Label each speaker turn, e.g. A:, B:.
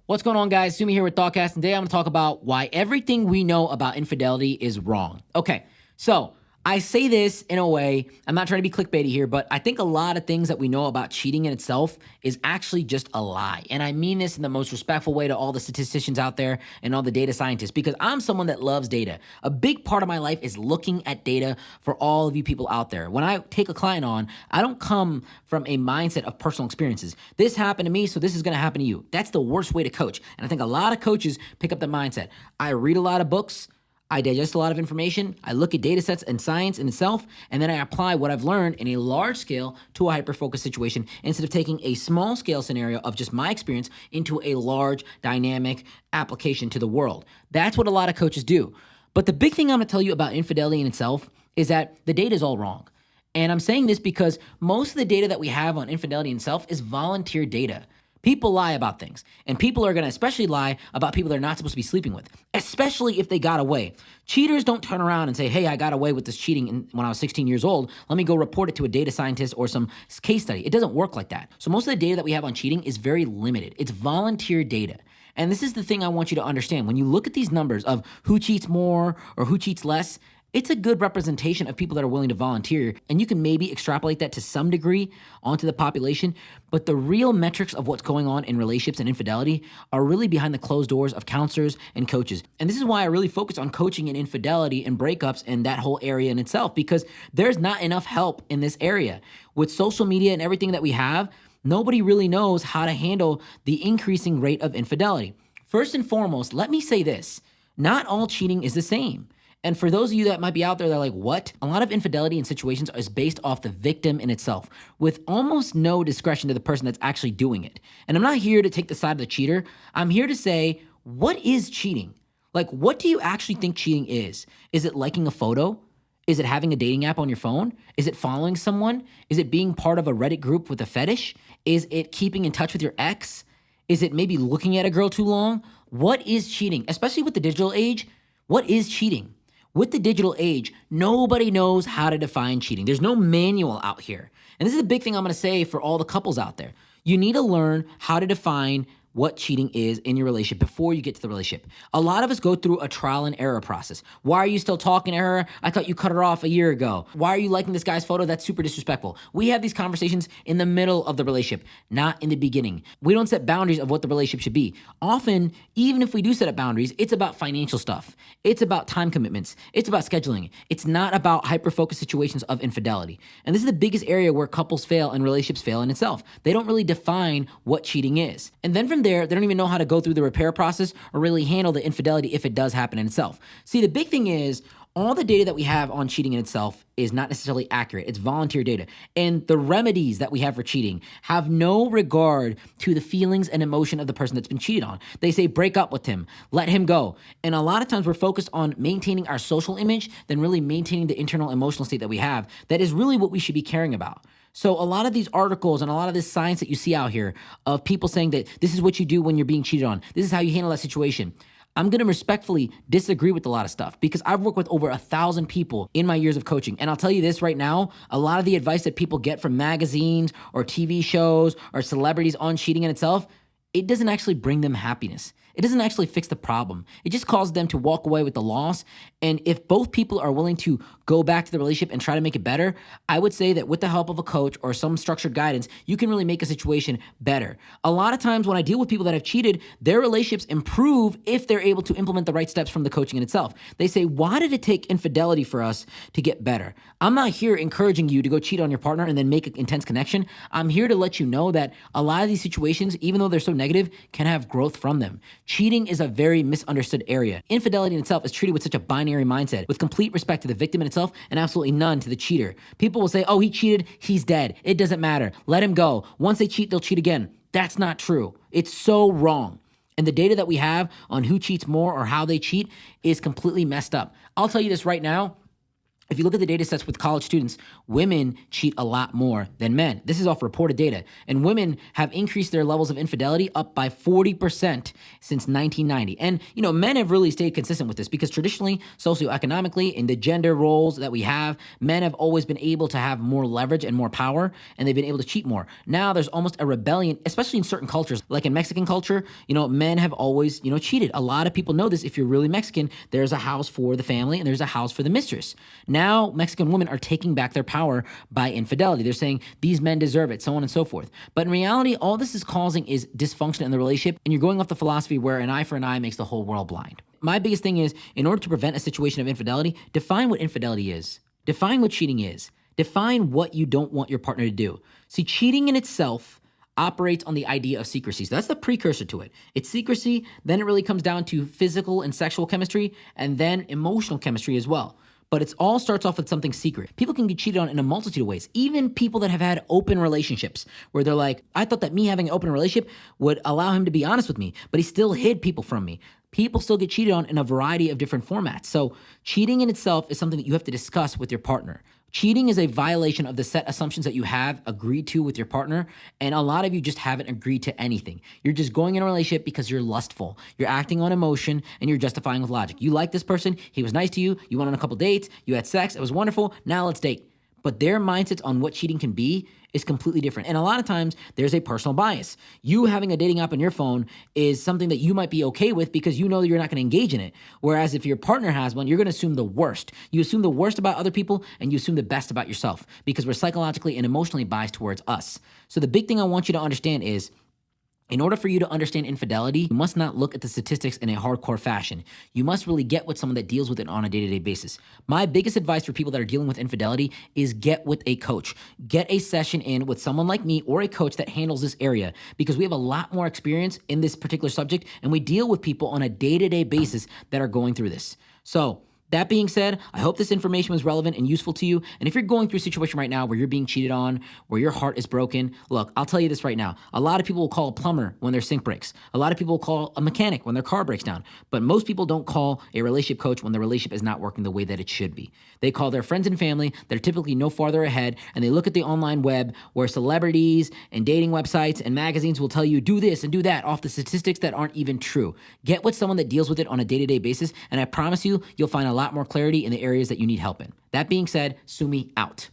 A: What's going on, guys? Sumi here with ThoughtCast, and today I'm going to talk about why everything we know about infidelity is wrong. Okay, so I say this in a way, I'm not trying to be clickbaity here, but I think a lot of things that we know about cheating in itself is actually just a lie. And I mean this in the most respectful way to all the statisticians out there and all the data scientists, because I'm someone that loves data. A big part of my life is looking at data for all of you people out there. When I take a client on, I don't come from a mindset of personal experiences. This happened to me, so this is going to happen to you. That's the worst way to coach. And I think a lot of coaches pick up the mindset. I read a lot of books. I digest a lot of information, I look at data sets and science in itself, and then I apply what I've learned in a large scale to a hyper-focused situation instead of taking a small scale scenario of just my experience into a large dynamic application to the world. That's what a lot of coaches do. But the big thing I'm gonna tell you about infidelity in itself is that the data is all wrong. And I'm saying this because most of the data that we have on infidelity in itself is volunteer data. People lie about things, and people are gonna especially lie about people they're not supposed to be sleeping with, especially if they got away. Cheaters don't turn around and say, hey, I got away with this cheating when I was 16 years old. Let me go report it to a data scientist or some case study. It doesn't work like that. So most of the data that we have on cheating is very limited. It's volunteer data. And this is the thing I want you to understand. When you look at these numbers of who cheats more or who cheats less, it's a good representation of people that are willing to volunteer, and you can maybe extrapolate that to some degree onto the population, but the real metrics of what's going on in relationships and infidelity are really behind the closed doors of counselors and coaches. And this is why I really focus on coaching and infidelity and breakups and that whole area in itself, because there's not enough help in this area. With social media and everything that we have, nobody really knows how to handle the increasing rate of infidelity. First and foremost, let me say this, not all cheating is the same. And for those of you that might be out there, they're like, what? A lot of infidelity in situations is based off the victim in itself, with almost no discretion to the person that's actually doing it. And I'm not here to take the side of the cheater. I'm here to say, what is cheating? Like, what do you actually think cheating is? Is it liking a photo? Is it having a dating app on your phone? Is it following someone? Is it being part of a Reddit group with a fetish? Is it keeping in touch with your ex? Is it maybe looking at a girl too long? What is cheating? Especially with the digital age, what is cheating? With the digital age, nobody knows how to define cheating. There's no manual out here. And this is the big thing I'm gonna say for all the couples out there. You need to learn how to define what cheating is in your relationship before you get to the relationship. A lot of us go through a trial and error process. Why are you still talking to her? I thought you cut her off a year ago. Why are you liking this guy's photo? That's super disrespectful. We have these conversations in the middle of the relationship, not in the beginning. We don't set boundaries of what the relationship should be. Often, even if we do set up boundaries, it's about financial stuff. It's about time commitments. It's about scheduling. It's not about hyper-focused situations of infidelity. And this is the biggest area where couples fail and relationships fail in itself. They don't really define what cheating is. And then from there, they don't even know how to go through the repair process or really handle the infidelity if it does happen in itself. See, the big thing is all the data that we have on cheating in itself is not necessarily accurate. It's volunteer data. And the remedies that we have for cheating have no regard to the feelings and emotion of the person that's been cheated on. They say, break up with him, let him go. And a lot of times we're focused on maintaining our social image than really maintaining the internal emotional state that we have. That is really what we should be caring about. So a lot of these articles and a lot of this science that you see out here of people saying that this is what you do when you're being cheated on, this is how you handle that situation, I'm gonna respectfully disagree with a lot of stuff because I've worked with over 1,000 people in my years of coaching. And I'll tell you this right now, a lot of the advice that people get from magazines or TV shows or celebrities on cheating in itself, it doesn't actually bring them happiness. It doesn't actually fix the problem. It just causes them to walk away with the loss. And if both people are willing to go back to the relationship and try to make it better, I would say that with the help of a coach or some structured guidance, you can really make a situation better. A lot of times when I deal with people that have cheated, their relationships improve if they're able to implement the right steps from the coaching in itself. They say, why did it take infidelity for us to get better? I'm not here encouraging you to go cheat on your partner and then make an intense connection. I'm here to let you know that a lot of these situations, even though they're so negative, can have growth from them. Cheating is a very misunderstood area. Infidelity in itself is treated with such a binary mindset, with complete respect to the victim in itself and absolutely none to the cheater. People will say, oh, he cheated, he's dead. It doesn't matter. Let him go. Once they cheat, they'll cheat again. That's not true. It's so wrong. And the data that we have on who cheats more or how they cheat is completely messed up. I'll tell you this right now. If you look at the data sets with college students, women cheat a lot more than men. This is off reported data. And women have increased their levels of infidelity up by 40% since 1990. And, men have really stayed consistent with this because traditionally, socioeconomically, in the gender roles that we have, men have always been able to have more leverage and more power, and they've been able to cheat more. Now there's almost a rebellion, especially in certain cultures. Like in Mexican culture, men have always, cheated. A lot of people know this. If you're really Mexican, there's a house for the family and there's a house for the mistress. Now, Mexican women are taking back their power by infidelity. They're saying these men deserve it, so on and so forth. But in reality, all this is causing is dysfunction in the relationship, and you're going off the philosophy where an eye for an eye makes the whole world blind. My biggest thing is, in order to prevent a situation of infidelity, define what infidelity is. Define what cheating is. Define what you don't want your partner to do. See, cheating in itself operates on the idea of secrecy. So that's the precursor to it. It's secrecy, then it really comes down to physical and sexual chemistry, and then emotional chemistry as well. But it all starts off with something secret. People can get cheated on in a multitude of ways. Even people that have had open relationships where they're like, I thought that me having an open relationship would allow him to be honest with me, but he still hid people from me. People still get cheated on in a variety of different formats. So cheating in itself is something that you have to discuss with your partner. Cheating is a violation of the set assumptions that you have agreed to with your partner, and a lot of you just haven't agreed to anything. You're just going in a relationship because you're lustful. You're acting on emotion, and you're justifying with logic. You like this person, he was nice to you, you went on a couple dates, you had sex, it was wonderful, now let's date. But their mindsets on what cheating can be is completely different. And a lot of times there's a personal bias. You having a dating app on your phone is something that you might be okay with because you know that you're not going to engage in it. Whereas if your partner has one, you're going to assume the worst. You assume the worst about other people and you assume the best about yourself because we're psychologically and emotionally biased towards us. So the big thing I want you to understand is, in order for you to understand infidelity, you must not look at the statistics in a hardcore fashion. You must really get with someone that deals with it on a day-to-day basis. My biggest advice for people that are dealing with infidelity is get with a coach. Get a session in with someone like me or a coach that handles this area because we have a lot more experience in this particular subject and we deal with people on a day-to-day basis that are going through this. So, that being said, I hope this information was relevant and useful to you. And if you're going through a situation right now where you're being cheated on, where your heart is broken, look, I'll tell you this right now. A lot of people will call a plumber when their sink breaks. A lot of people will call a mechanic when their car breaks down. But most people don't call a relationship coach when the relationship is not working the way that it should be. They call their friends and family that are typically no farther ahead, and they look at the online web where celebrities and dating websites and magazines will tell you do this and do that off the statistics that aren't even true. Get with someone that deals with it on a day-to-day basis, and I promise you, you'll find a lot more clarity in the areas that you need help in. That being said, Sumi out.